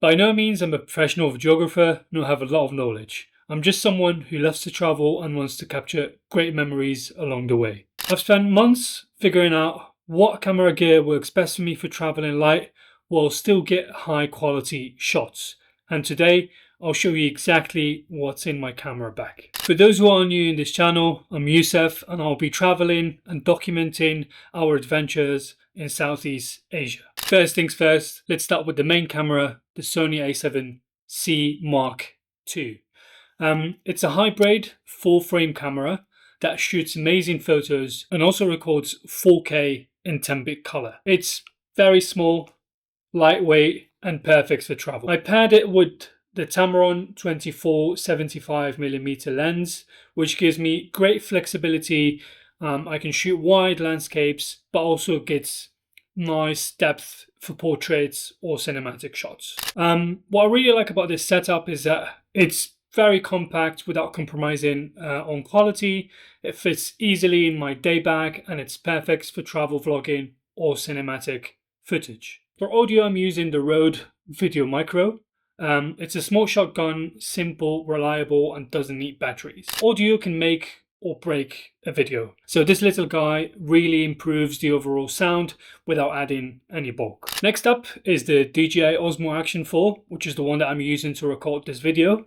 By no means I'm a professional videographer, nor have a lot of knowledge. I'm just someone who loves to travel and wants to capture great memories along the way. I've spent months figuring out what camera gear works best for me for traveling light while still get high quality shots. And today I'll show you exactly what's in my camera bag. For those who are new in this channel, I'm Youssef and I'll be traveling and documenting our adventures in Southeast Asia. First things first, let's start with the main camera, the Sony A7C Mark II. It's a hybrid full frame camera that shoots amazing photos and also records 4K in 10-bit color. It's very small, lightweight and perfect for travel. I paired it with the Tamron 24-75mm lens, which gives me great flexibility. I can shoot wide landscapes, but also gets nice depth for portraits or cinematic shots. What I really like about this setup is that it's very compact without compromising on quality. It fits easily in my day bag and it's perfect for travel vlogging or cinematic footage. For audio, I'm using the RØDE VideoMicro. It's a small shotgun, simple, reliable, and doesn't need batteries. Audio can make or break a video. So this little guy really improves the overall sound without adding any bulk. Next up is the DJI Osmo Action 4, which is the one that I'm using to record this video.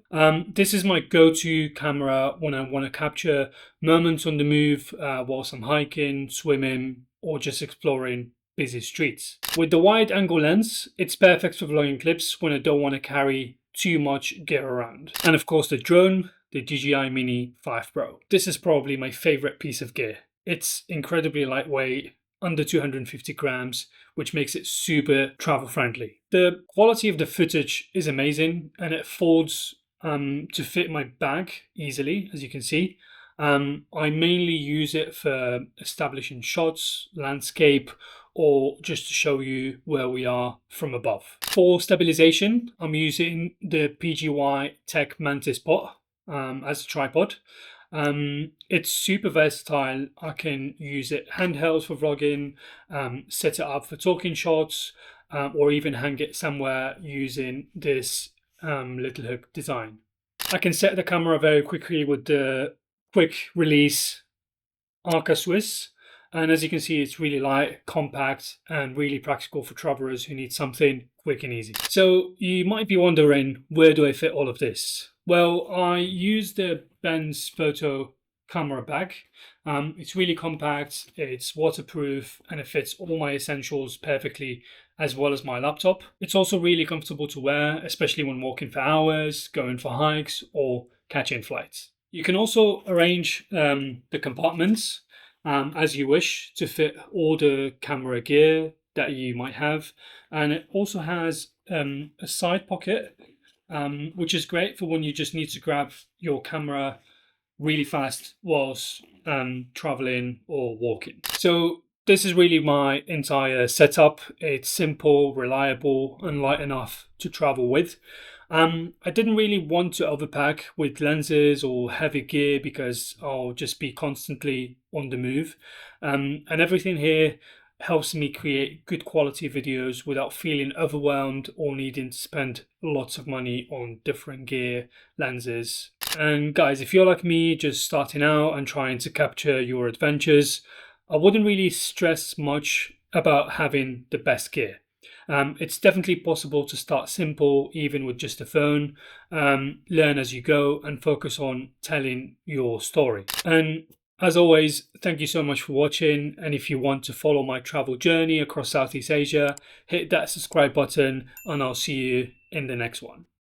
This is my go-to camera when I want to capture moments on the move whilst I'm hiking, swimming, or just exploring busy streets. With the wide angle lens, it's perfect for vlogging clips when I don't want to carry too much gear around. And of course the drone, the DJI Mini 5 Pro. This is probably my favorite piece of gear. It's incredibly lightweight, under 250 grams, which makes it super travel friendly. The quality of the footage is amazing and it folds to fit my bag easily, as you can see. I mainly use it for establishing shots, landscape, or just to show you where we are from above. For stabilization, I'm using the PGYTECH MantisPod as a tripod. It's super versatile. I can use it handheld for vlogging, set it up for talking shots, or even hang it somewhere using this little hook design. I can set the camera very quickly with the quick release Arca Swiss. And as you can see, it's really light, compact, and really practical for travelers who need something quick and easy. So you might be wondering, where do I fit all of this? Well, I use the Besnfoto Camera Bag. It's really compact, it's waterproof, and it fits all my essentials perfectly, as well as my laptop. It's also really comfortable to wear, especially when walking for hours, going for hikes, or catching flights. You can also arrange the compartments as you wish to fit all the camera gear that you might have, and it also has a side pocket which is great for when you just need to grab your camera really fast whilst traveling or walking. So this is really my entire setup. It's simple, reliable, and light enough to travel with. I didn't really want to overpack with lenses or heavy gear because I'll just be constantly on the move. And everything here helps me create good quality videos without feeling overwhelmed or needing to spend lots of money on different gear, lenses. And guys, if you're like me, just starting out and trying to capture your adventures, I wouldn't really stress much about having the best gear. It's definitely possible to start simple, even with just a phone, learn as you go and focus on telling your story. And as always, thank you so much for watching. And if you want to follow my travel journey across Southeast Asia, hit that subscribe button and I'll see you in the next one.